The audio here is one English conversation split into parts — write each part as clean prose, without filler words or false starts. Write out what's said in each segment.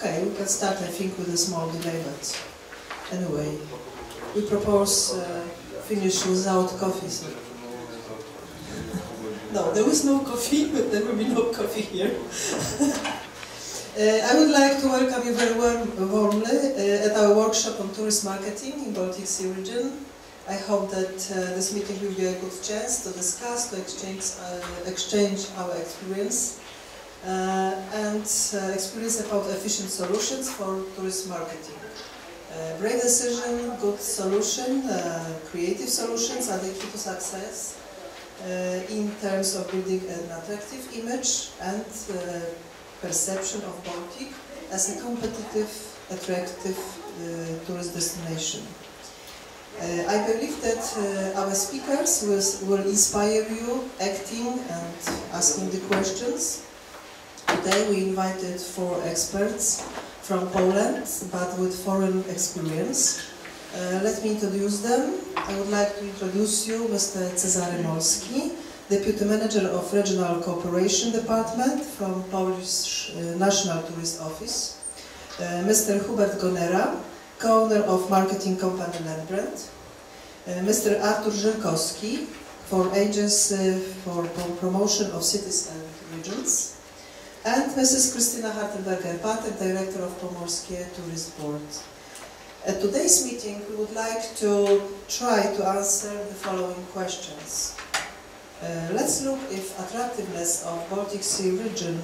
Okay, we can start, I think, with a small delay, but anyway, we propose finish without coffee. So. No, there is no coffee, but there will be no coffee here. I would like to welcome you very warmly at our workshop on tourist marketing in Baltic Sea region. I hope that this meeting will be a good chance to discuss, to exchange our experience and experience about efficient solutions for tourist marketing. Brave decision, good solution, creative solutions are the key to success in terms of building an attractive image and perception of Baltic as a competitive, attractive tourist destination. I believe that our speakers will inspire you acting and asking the questions. Today we invited 4 experts from Poland, but with foreign experience. Let me introduce them. I would like to introduce you Mr. Cezary Molski, Deputy Manager of Regional Cooperation Department from Polish National Tourist Office. Mr. Hubert Gonera, co-owner of marketing company Landbrand. Mr. Artur Żyrkowski, for Agency for Promotion of Cities and Regions. And Mrs. Krystyna Hartenberger, Patent Director of Pomorskie Tourist Board. At today's meeting, we would like to try to answer the following questions. Let's look if attractiveness of Baltic Sea region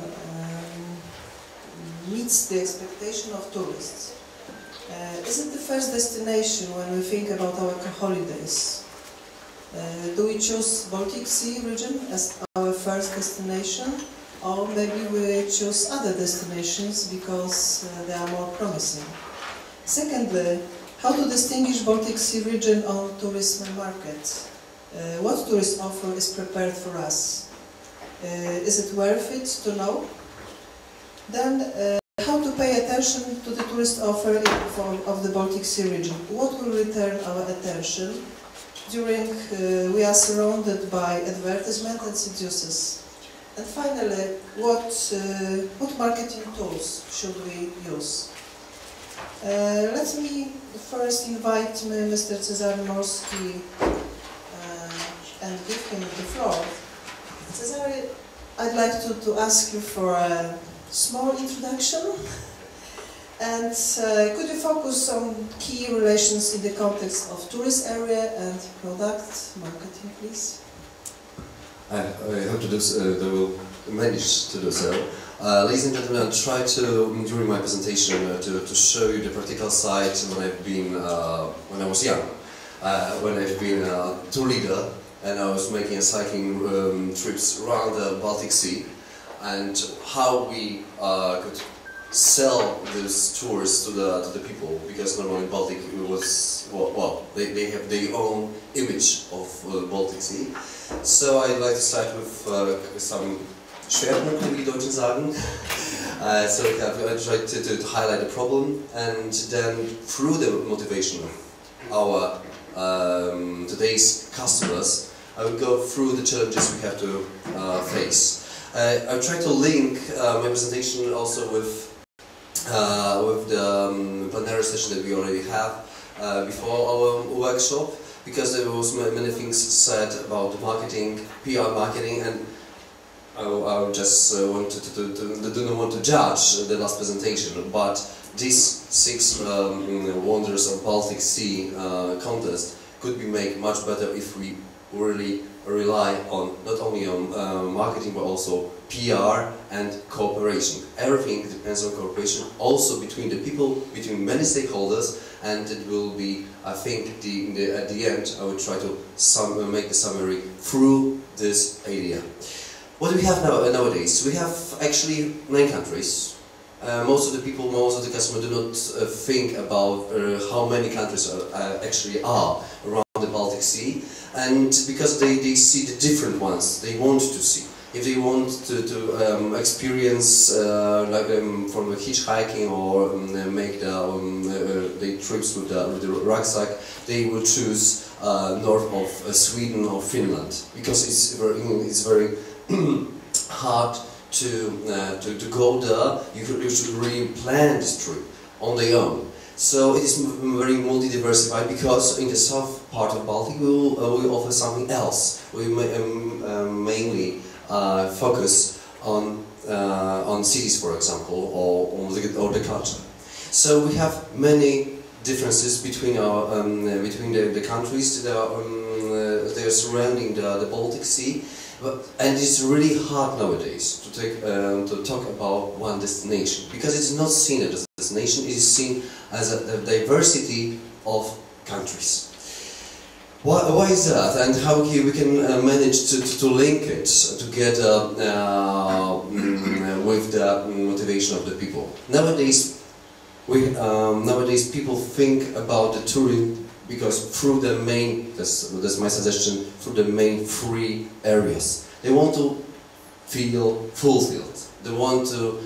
meets the expectation of tourists. Is it the first destination when we think about our holidays? Do we choose Baltic Sea region as our first destination? Or maybe we choose other destinations because they are more promising. Secondly, how to distinguish Baltic Sea region on tourism market? What tourist offer is prepared for us? Is it worth it to know? Then, how to pay attention to the tourist offer of the Baltic Sea region? What will return our attention during we are surrounded by advertisement and seducers? And finally, what marketing tools should we use? Let me first invite Mr. Cezary Molski and give him the floor. Cezary, I'd like to ask you for a small introduction. And could you focus on key relations in the context of tourist area and product marketing, please? I hope they will manage to do so. Ladies and gentlemen, I'll try to, during my presentation, to show you the practical side when I was young. When I've been a tour leader and I was making cycling trips around the Baltic Sea, and how we could sell these tours to the people, because normally Baltic was, well, they have their own image of the Baltic Sea. So I'd like to start with some Schwerpunkte, wie die Deutschen sagen. So I tried to highlight the problem, and then through the motivation of our today's customers, I will go through the challenges we have to face. I try to link my presentation also with the plenary session that we already have before our workshop, because there was many things said about marketing, PR marketing, and I just do not want to judge the last presentation, but these 6 wonders of Baltic Sea contest could be made much better if we really rely on not only on marketing but also PR and cooperation. Everything depends on cooperation, also between the people, between many stakeholders, and it will be, I think, at the end I will try to make the summary through this idea. What do we have nowadays? We have actually 9 countries. Most of the people, most of the customers do not think about how many countries actually are around the Baltic Sea, and because they see the different ones they want to see. If they want to experience from hitchhiking or make the trips with the rucksack, they will choose north of Sweden or Finland, because it's very hard to go there, you should really plan this trip on their own. So it is very multi-diversified, because in the south part of Baltic we offer something else. We mainly focus on cities, for example, or the culture. So we have many differences between the countries that are surrounding the Baltic Sea, and it's really hard nowadays to talk about one destination, because it's not seen as a destination; it is seen as a diversity of countries. Why is that, and how we can manage to link it together with the motivation of the people? Nowadays people think about the tourism because through the main, that's my suggestion, through the main three areas. They want to feel fulfilled. They want to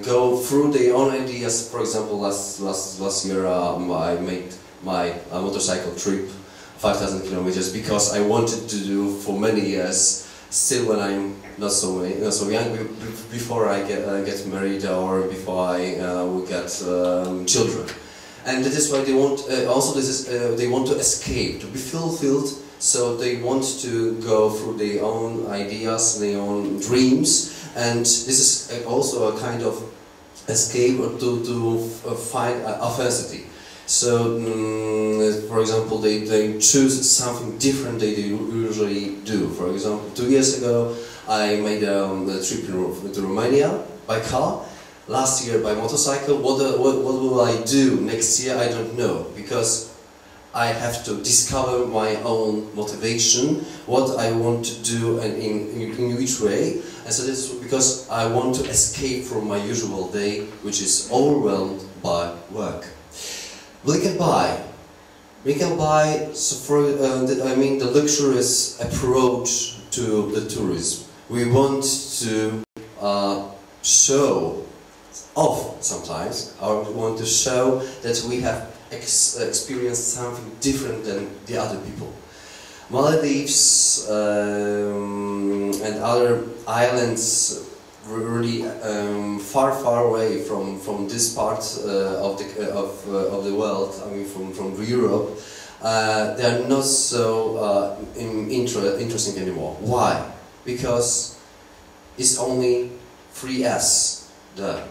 go through their own ideas. For example, last year I made my motorcycle trip, 5,000 kilometers, because I wanted to do for many years, still when I'm not so young, before I get married or before I will get children. And that is why they want, they want to escape, to be fulfilled, so they want to go through their own ideas, their own dreams, and this is also a kind of escape or to find authenticity. So, for example, they choose something different than they usually do. For example, 2 years ago I made a trip to Romania by car. Last year by motorcycle. What will I do next year? I don't know, because I have to discover my own motivation, what I want to do and in which way. And so this is because I want to escape from my usual day, which is overwhelmed by work. We can buy, so for, I mean the luxurious approach to the tourism. We want to show off sometimes, or we want to show that we have experienced something different than the other people. Maldives and other islands really far away from this part of the world. I mean, from Europe, they are not so interesting anymore. Why? Because it's only 3S there.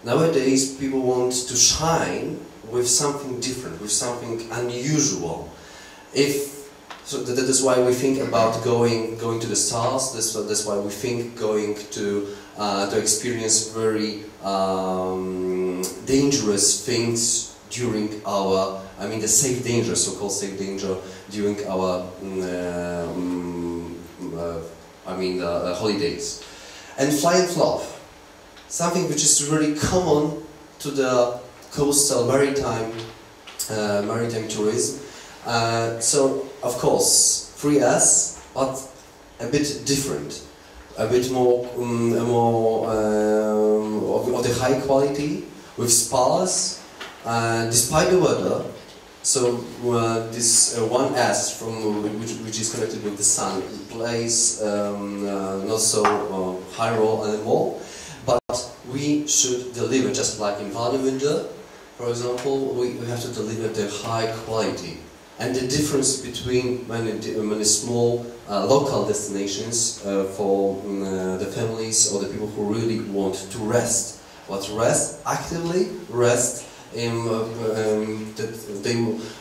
Nowadays, people want to shine with something different, with something unusual. So that is why we think about going to the stars. That's why we think going to experience very dangerous things during our, I mean the safe danger, so-called safe danger during our, holidays. And fly and flop, something which is really common to the coastal maritime tourism. So of course 3S, but a bit different, a bit more of the high quality with spas, despite the weather. So this 1S from which is connected with the sun plays not so high role anymore, but we should deliver, just like in Warnemünde, for example, we have to deliver the high quality. And the difference between many small local destinations for the families or the people who really want to rest, but actively rest.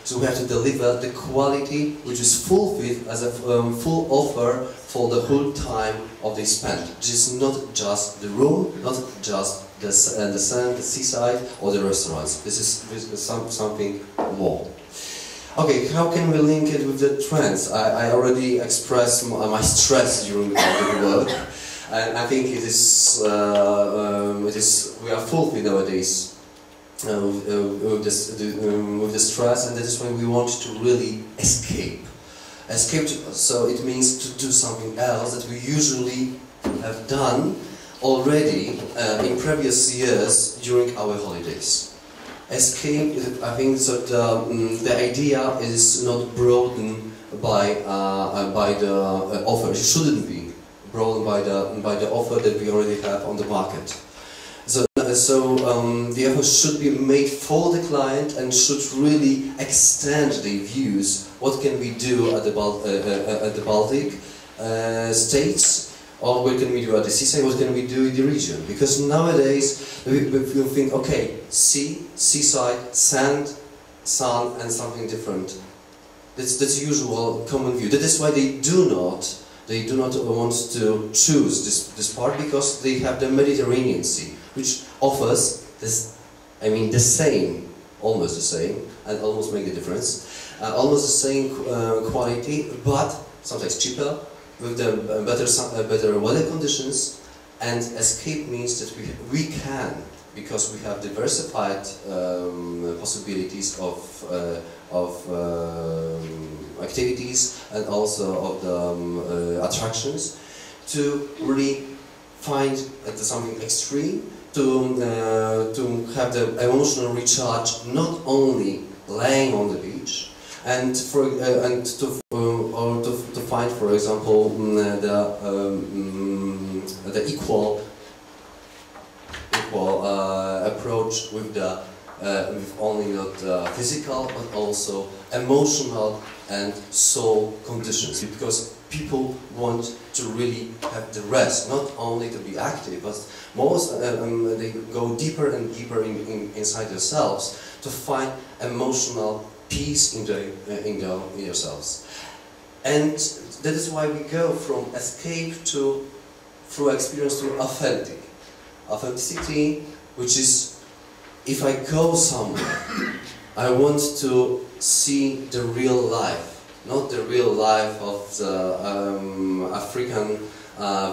So we have to deliver the quality which is fulfilled as a full offer for the whole time of the spend. It is not just the room, not just the sand, the seaside or the restaurants. This is something more. Okay, how can we link it with the trends? I already expressed my stress during the work, and I think it is we are fulfilled nowadays with the stress, and that is when we want to really escape. So it means to do something else that we usually have done already in previous years during our holidays. Escape, I think that the idea is not broadened by the offer. It shouldn't be brought by the offer that we already have on the market. So the effort should be made for the client and should really extend the views. What can we do at the Baltic states, or what can we do at the seaside? What can we do in the region? Because nowadays we think, okay, sea, seaside, sand, sun, and something different. That's the usual common view. That is why they do not want to choose this part, because they have the Mediterranean Sea, which offers this, I mean, the same, almost the same, and almost make a difference, almost the same quality, but sometimes cheaper, with the better weather conditions, and escape means that we can, because we have diversified possibilities of activities and also of the attractions, to really find something extreme, to have the emotional recharge, not only laying on the beach, and to find, for example, the equal approach with only not physical but also emotional and soul conditions, because people want to really have the rest, not only to be active, but most they go deeper and deeper inside themselves to find emotional peace in yourselves. And that is why we go from escape through experience to authentic. Authenticity, which is, if I go somewhere, I want to see the real life, not the real life of the African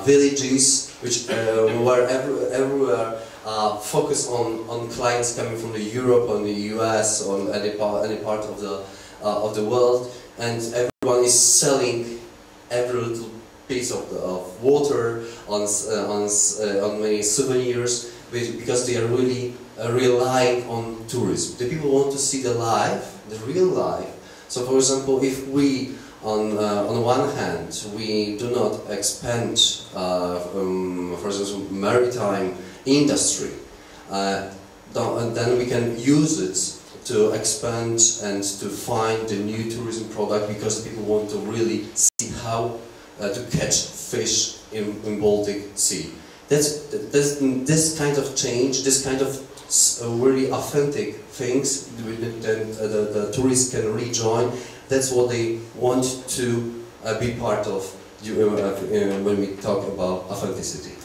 villages, which were everywhere focus on clients coming from Europe or the US or any part of the world, and everyone is selling every little piece of water on many souvenirs, because they are really relying on tourism. The people want to see the life, the real life. So, for example, if we on one hand we do not expand, for example, maritime industry, then we can use it to expand and to find the new tourism product, because the people want to really see how to catch fish in Baltic Sea. This kind of change, this kind of really authentic things that the tourists can rejoin. That's what they want to be part of when we talk about authenticity.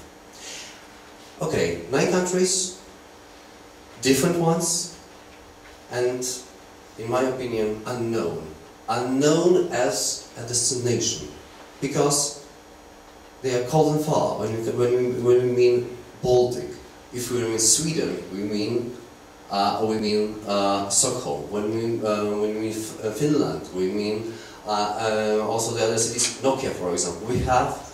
Okay, 9 countries, different ones, and in my opinion, unknown. Unknown as a destination, because they are cold and far. When we mean Baltic, if we mean Sweden, we mean Stockholm. When we mean Finland, we mean also the other cities. Nokia, for example. We have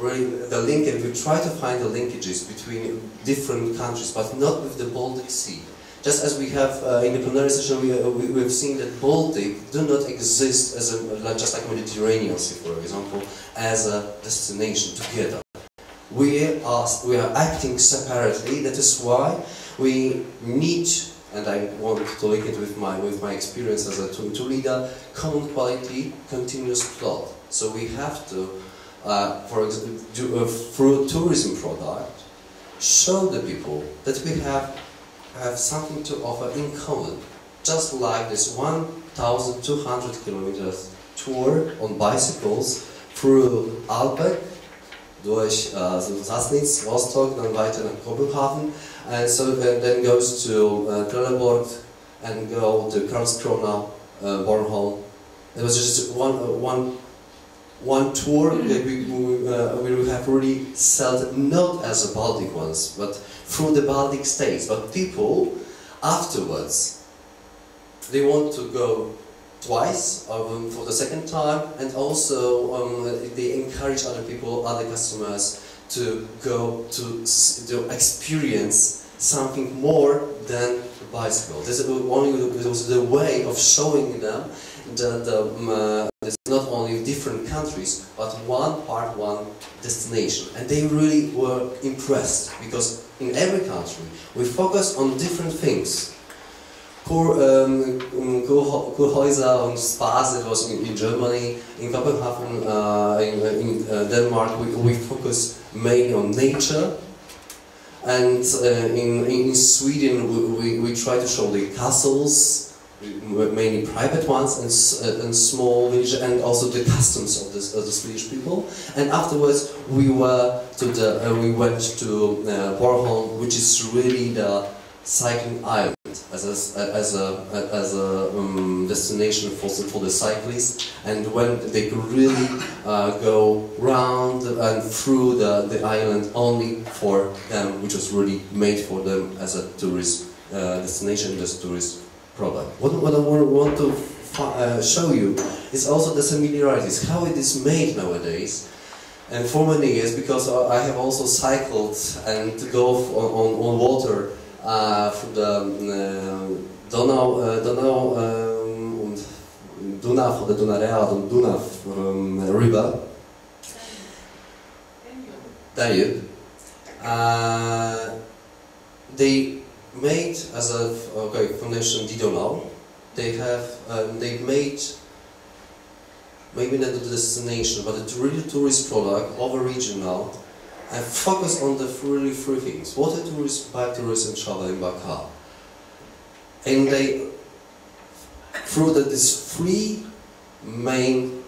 really the linkage. We try to find the linkages between different countries, but not with the Baltic Sea. Just as we have in the plenary session, we've seen that Baltic do not exist as just like Mediterranean Sea, for example, as a destination together. We are acting separately. That is why we need, and I want to link it with my experience as a tour leader, common quality, continuous plot. So we have to, for example, through tourism product, show the people that we have something to offer in common. Just like this 1,200 kilometers tour on bicycles through Alpec, durch Sassnitz, Rostock, then weiter nach Copenhagen, and so then goes to Trelleborg and go to Karlskrona, Bornholm. It was just one tour that we have really sold, not as a Baltic ones, but through the Baltic states. But people afterwards, they want to go twice for the second time, and also they encourage other people, other customers, to go to experience something more than a bicycle. This was the way of showing them the it's not only different countries, but one part, one destination. And they really were impressed, because in every country we focus on different things. Kurhäuser und Spas, it was in Germany. In Copenhagen, in Denmark, we focus mainly on nature. And in Sweden, we try to show the castles, mainly private ones, and small village, and also the customs of the Swedish people. And afterwards, we went to Bornholm, which is really the cycling island, as a destination for the cyclists, and when they could really go round and through the island only for them, which was really made for them as a tourist destination, as a tourist product. What I want to show you is also the similarities, how it is made nowadays. And for many years, because I have also cycled and to go on water through the Donau or the Donau river, Danube. They made as a foundation the Donau. They made maybe not the destination, but a really tourist product of a regional, and focus on the really three things: water tourists, bike tourists, and traveling by car. And they, through these three main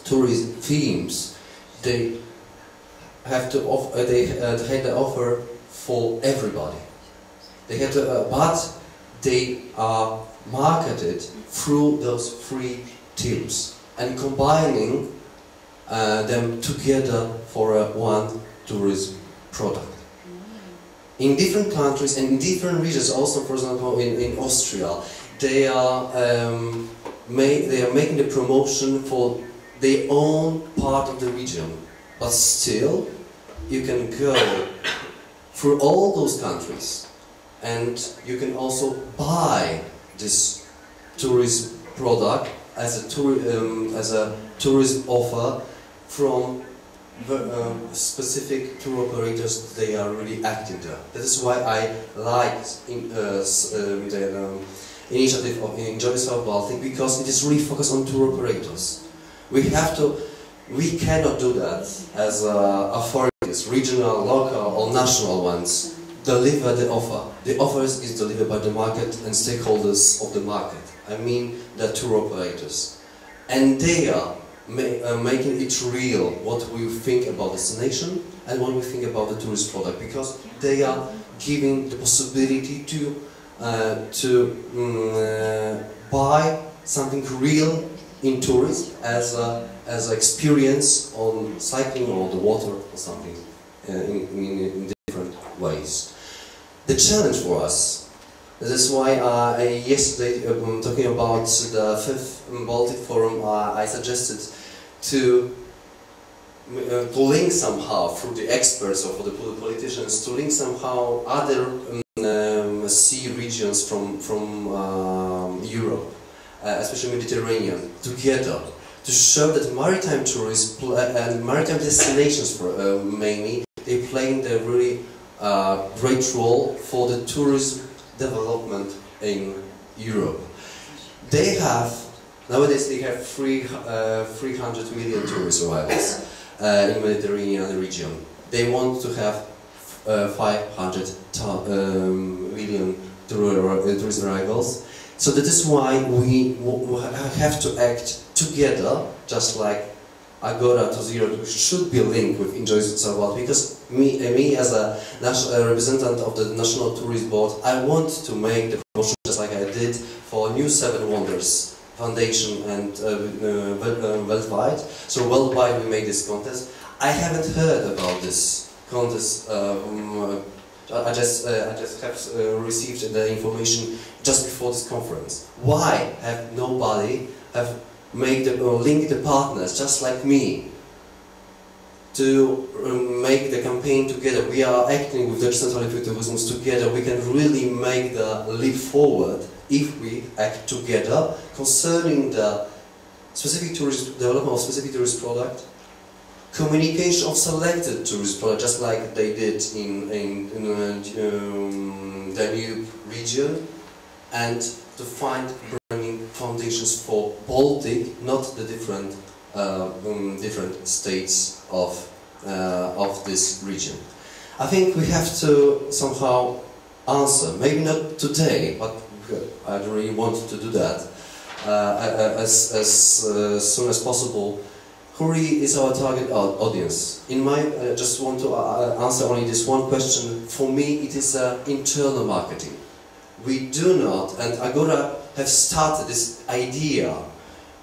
tourist themes, they have to offer. They had the offer for everybody. They had to, but they are marketed through those three teams and combining them together for one tourism product. In different countries and in different regions, also for example in Austria, they are making the promotion for their own part of the region, but still you can go through all those countries, and you can also buy this tourism product as a tourism offer from specific tour operators. They are really active there. That is why I like the initiative of Enjoy South Baltic, because it is really focused on tour operators. We cannot do that as authorities, regional, local or national ones, deliver the offer. The offer is delivered by the market and stakeholders of the market. I mean the tour operators. And they are making it real, what we think about destination and what we think about the tourist product, because they are giving the possibility to buy something real in tourism as an experience on cycling or the water or something in different ways. The challenge for us, this is why yesterday, talking about the 5th Baltic Forum, I suggested to link somehow through the experts or for the politicians, to link somehow other sea regions from Europe, especially Mediterranean, together, to show that maritime tourism and maritime destinations mainly, they play a really great role for the tourism development in Europe. Nowadays they have 300 million tourist arrivals in Mediterranean region. They want to have 500 million tourist arrivals. So that is why we have to act together, just like Agora to Zero should be linked with Enjoy South Baltic, because me as a representative of the National Tourist Board, I want to make the promotion just like I did for New Seven Wonders Foundation and worldwide. So worldwide we made this contest. I haven't heard about this contest. I just have received the information just before this conference. Why have nobody made link the partners just like me to make the campaign together? We are acting with the Central Tourism together. We can really make the leap forward if we act together concerning the specific tourist development of specific tourist product, communication of selected tourist product, just like they did in Danube region, and to find bringing foundations for Baltic, not the different different states of this region. I think we have to somehow answer, maybe not today, but I really want to do that as soon as possible. Who really is our target audience? In my, I just want to answer only this one question. For me, it is internal marketing. We do not, and Agora have started this idea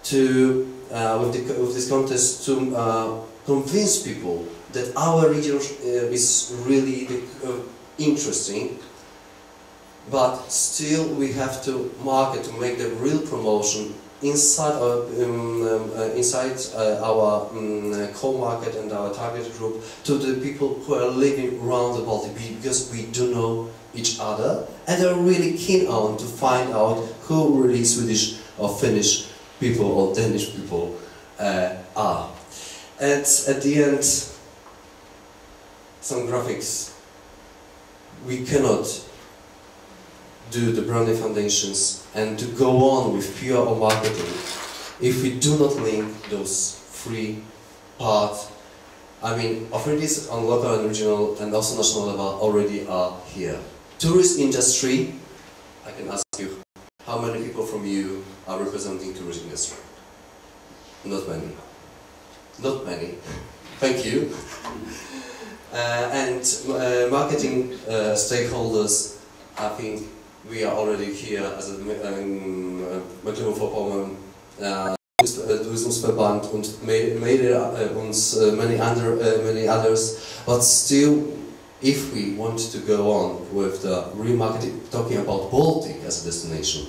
to, with this contest, to convince people that our region is really interesting, but still we have to market, to make the real promotion inside our core market and our target group, to the people who are living around the Baltic, because we do know each other and are really keen on to find out who really Swedish or Finnish people or Danish people are. And at the end, some graphics. We cannot do the branding foundations and to go on with PR marketing if we do not link those three parts. I mean, authorities on local and regional and also national level already are here. Tourist industry, I can ask you, how many people from you are representing tourist industry? Not many. Not many. Thank you. And marketing stakeholders, I think we are already here as a Mecklenburg-Vorpommern Tourismusverband and many others. But still, if we want to go on with the remarketing, talking about Baltic as a destination,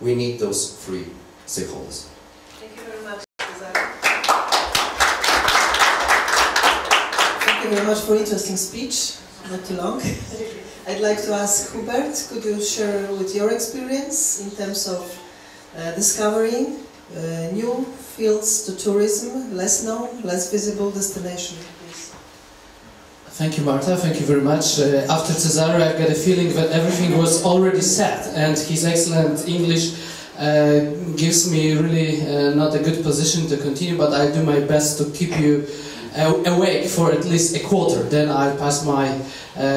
we need those three stakeholders. Thank you very much, Cezary. Thank you very much for interesting speech, not too long. I'd like to ask Hubert, could you share with your experience in terms of discovering new fields to tourism, less known, less visible destination, please? Thank you, Marta. Thank you very much. After Cezary, I've got a feeling that everything was already said, and his excellent English gives me really not a good position to continue, but I do my best to keep you awake for at least a quarter. Then I'll pass my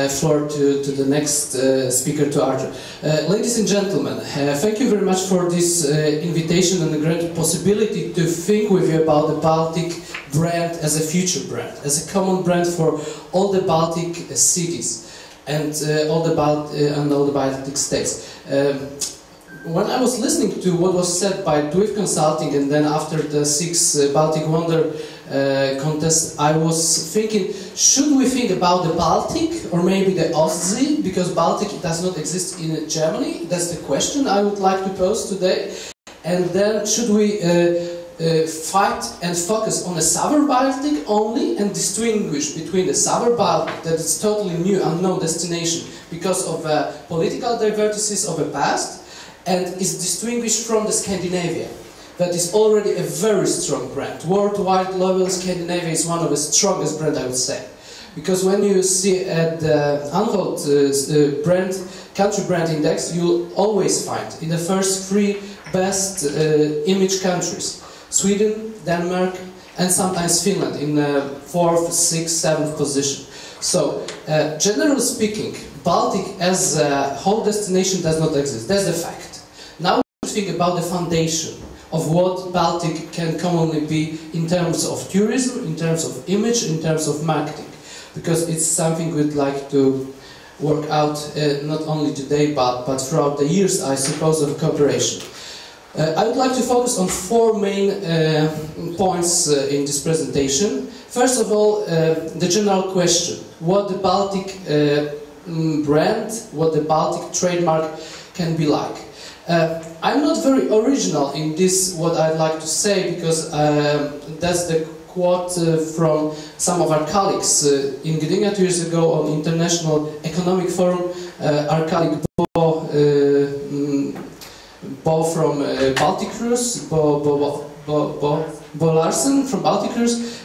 floor to the next speaker, to Artur. Ladies and gentlemen, thank you very much for this invitation and the great possibility to think with you about the Baltic brand as a future brand, as a common brand for all the Baltic cities and all the Baltic states. When I was listening to what was said by DWIF Consulting, and then after the 6 Baltic Wonder contest, I was thinking, should we think about the Baltic or maybe the Ostsee, because Baltic does not exist in Germany? That's the question I would like to pose today. And then should we fight and focus on the Southern Baltic only and distinguish between the Southern Baltic, that is totally new, unknown destination because of political divergences of the past, and is distinguished from the Scandinavia, that is already a very strong brand. Worldwide level, Scandinavia is one of the strongest brands, I would say. Because when you see at the Anhalt country brand index, you'll always find in the first 3 best image countries: Sweden, Denmark, and sometimes Finland in the 4th, 6th, 7th position. So, generally speaking, Baltic as a whole destination does not exist. That's the fact. Now we think about the foundation of what Baltic can commonly be in terms of tourism, in terms of image, in terms of marketing. Because it's something we'd like to work out not only today, but throughout the years, I suppose, of cooperation. I would like to focus on 4 main points in this presentation. First of all, the general question: what the Baltic brand, what the Baltic trademark can be like. I'm not very original in this, what I'd like to say, because that's the quote from some of our colleagues in Gdynia 2 years ago on International Economic Forum. Our colleague Bo from Baltic Cruise, Bo Larsen from Baltic Cruise,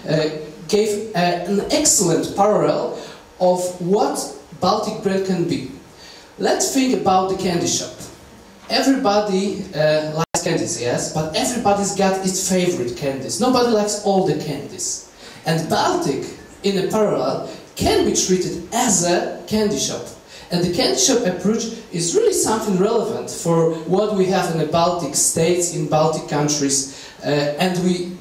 gave an excellent parallel of what Baltic bread can be. Let's think about the candy shop. Everybody likes candies, yes, but everybody's got its favorite candies. Nobody likes all the candies. And Baltic, in a parallel, can be treated as a candy shop. And the candy shop approach is really something relevant for what we have in the Baltic states, in Baltic countries, and we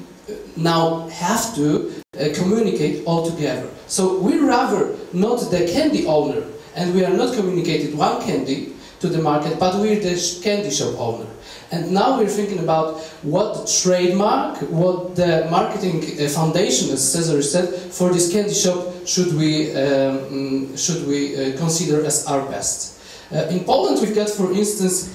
now have to communicate all together. So we rather not the candy owner, and we are not communicating one candy to the market, but we're the candy shop owner. And now we're thinking about what the trademark, what the marketing foundation, as Cezary said, for this candy shop should we consider as our best. In Poland we've got, for instance,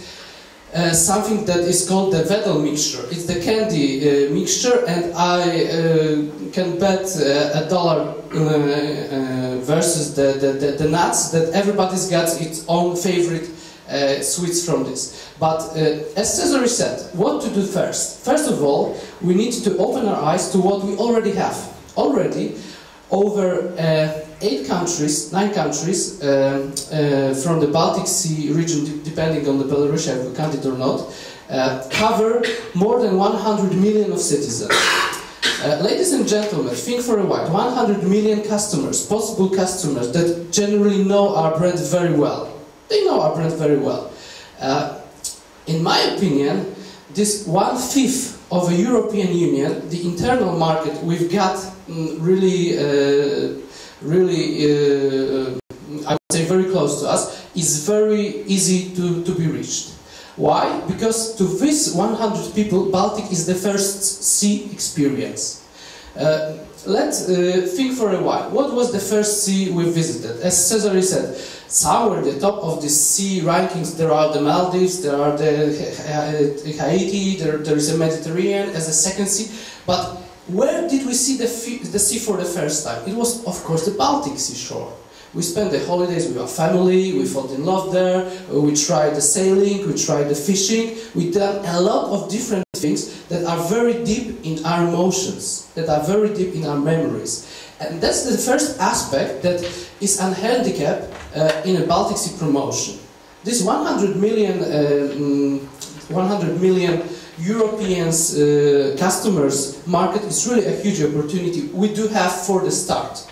something that is called the Wedel mixture. It's the candy mixture, and I can bet $1 versus the nuts that everybody's got its own favorite sweets from this. But as Cezary said, what to do first? First of all, we need to open our eyes to what we already have. Already, over 9 countries from the Baltic Sea region, depending on the Belarus, if we count it or not, cover more than 100 million of citizens. Ladies and gentlemen, think for a while. 100 million customers, possible customers that generally know our brand very well. They know our brand very well. In my opinion, this 1/5 of a European Union, the internal market we've got really, I would say very close to us, is very easy to be reached. Why? Because to this 100 people, Baltic is the first sea experience. Let's think for a while. What was the first sea we visited? As Cezary said, somewhere at the top of the sea rankings there are the Maldives, there are the Haiti, there is a Mediterranean as a second sea. But where did we see the sea for the first time? It was, of course, the Baltic seashore. We spent the holidays with our family, we fell in love there, we tried the sailing, we tried the fishing, we done a lot of different things that are very deep in our emotions, that are very deep in our memories. And that's the first aspect that is a handicap in a Baltic Sea promotion. This 100 million Europeans customers market is really a huge opportunity we do have for the start.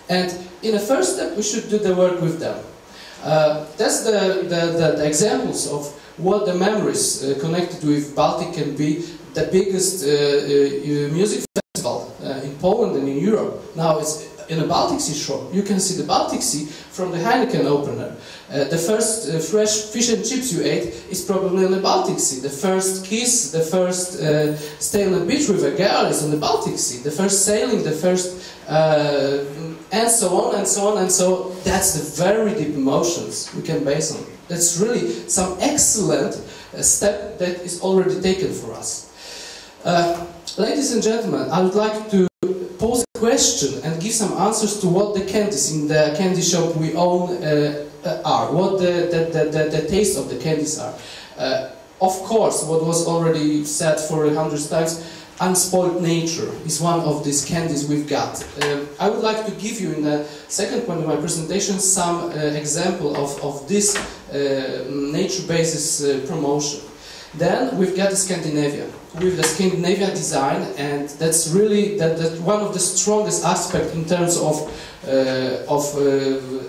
And in the first step, we should do the work with them. That's the examples of what the memories connected with Baltic can be. The biggest music festival in Poland and in Europe. Now it's in the Baltic Sea shore. You can see the Baltic Sea from the Heineken opener. The first fresh fish and chips you ate is probably on the Baltic Sea. The first kiss, the first stay on the beach with a girl is on the Baltic Sea. The first sailing, the first and so on and so on and so. That's the very deep emotions we can base on. That's really some excellent step that is already taken for us. Ladies and gentlemen, I would like to pose a question and give some answers to what the candies in the candy shop we own are, what the taste of the candies are. Of course, what was already said for 100 times, unspoiled nature is one of these candies we've got. I would like to give you in the second point of my presentation some example of this nature basis promotion. Then we've got Scandinavia with the Scandinavia design, and that's really that one of the strongest aspects in terms of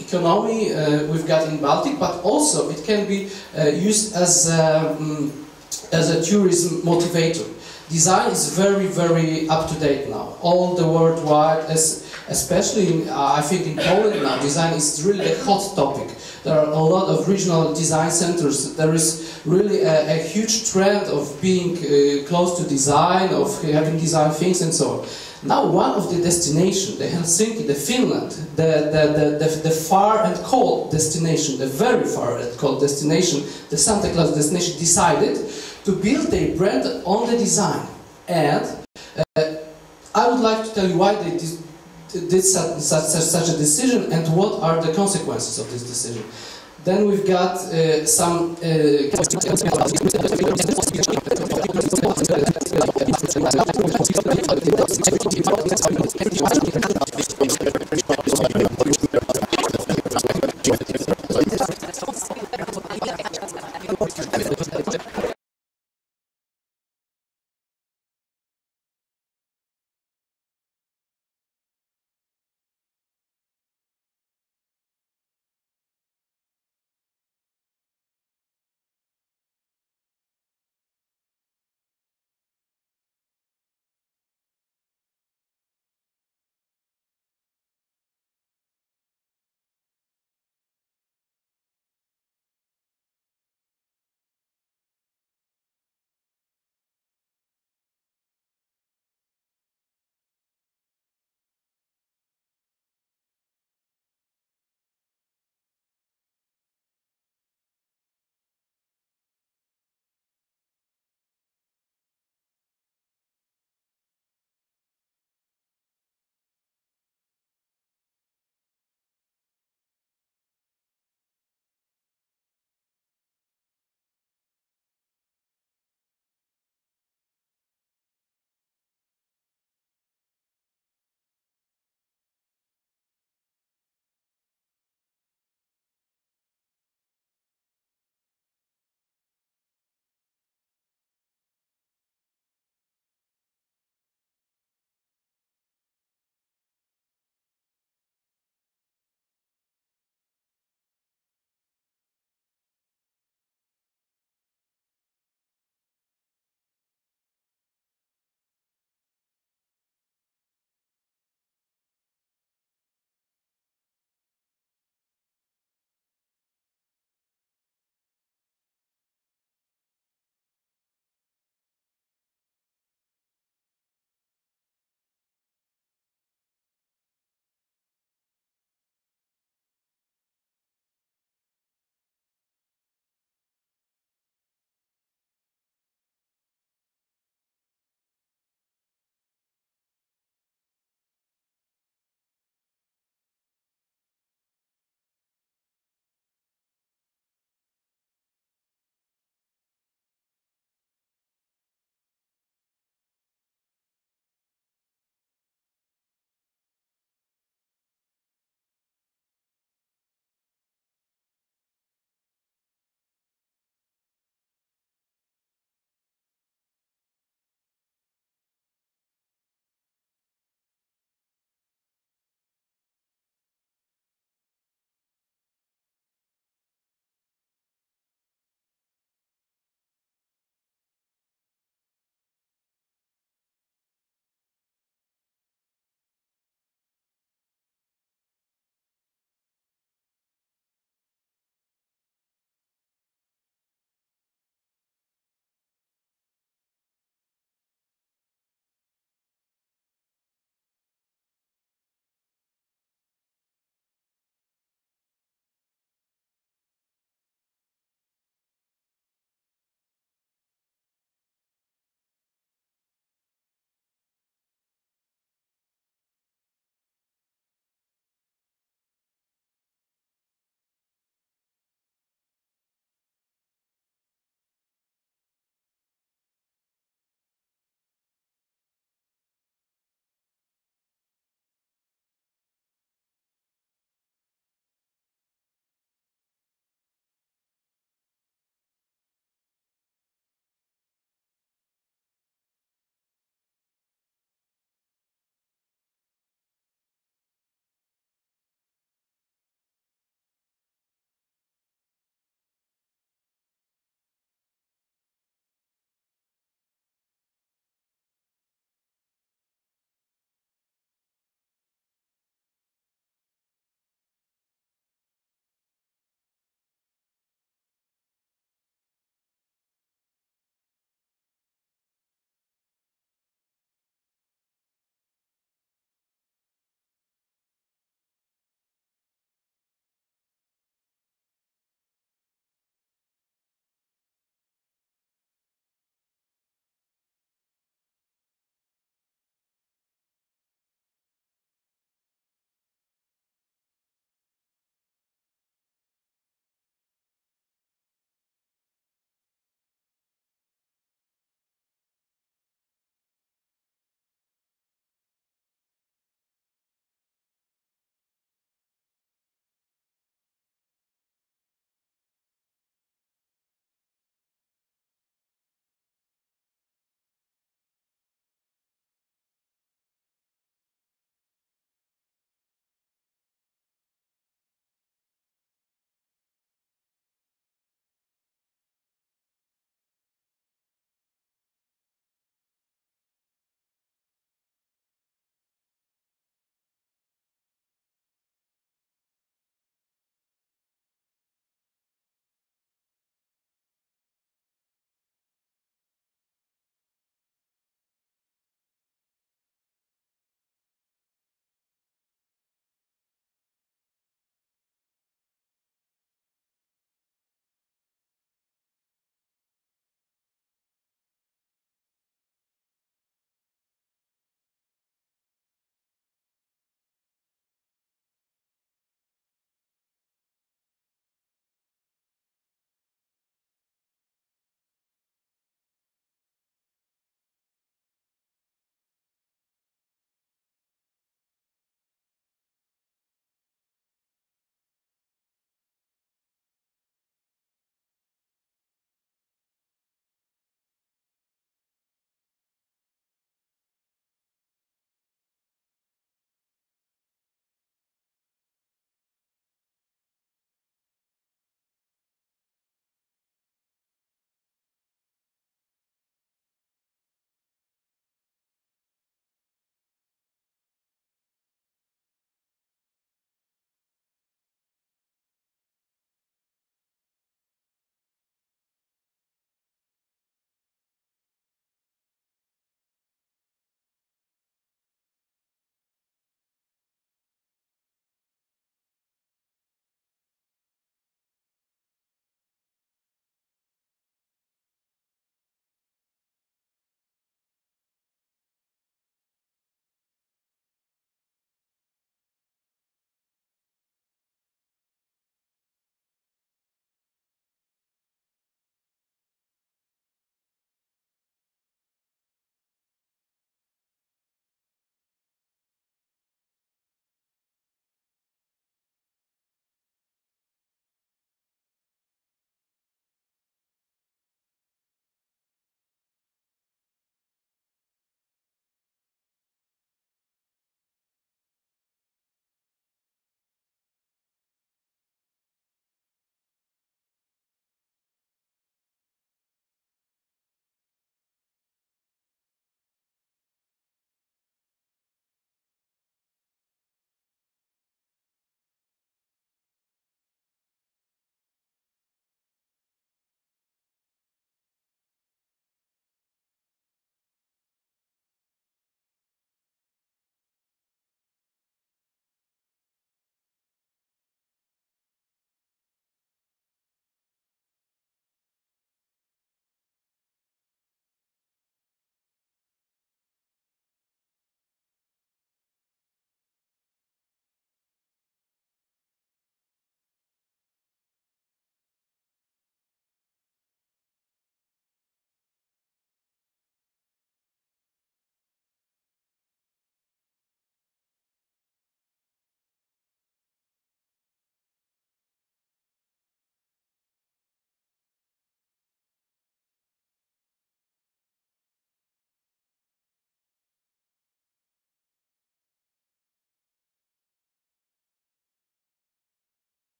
economy we've got in Baltic, but also it can be used as a tourism motivator. Design is very, very up to date now. All the worldwide, especially in, I think in Poland now, design is really a hot topic. There are a lot of regional design centers. There is really a huge trend of being close to design, of having design things and so on. Now one of the destinations, the Helsinki, the Finland, the far and cold destination, the very far and cold destination, the Santa Claus destination decided to build their brand on the design. And I would like to tell you why they did such a decision and what are the consequences of this decision. Then we've got some